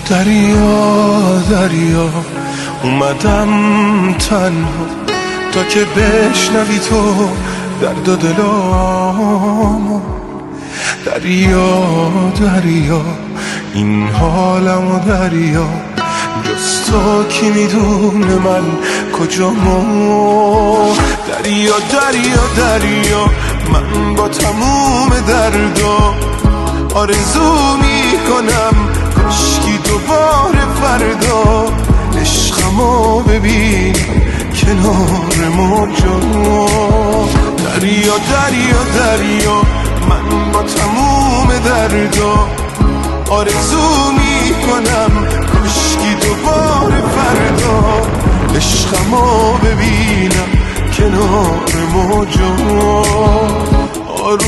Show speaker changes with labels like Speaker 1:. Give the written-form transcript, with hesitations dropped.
Speaker 1: دریا دریا اومدم تنها تا که بشنوی تو درد و دلامو. دریا دریا این حالمو دریا، جز تو کی میدونه من کجامو. دریا دریا دریا من با تموم دردا آرزو میکنم کاشکی دوباره فردا عشقمو ببین کنار موجا. دریا دریا دریا من با تموم دردا آرزو میکنم کاشکی دوباره فردا عشقمو ببینم کنار موجا.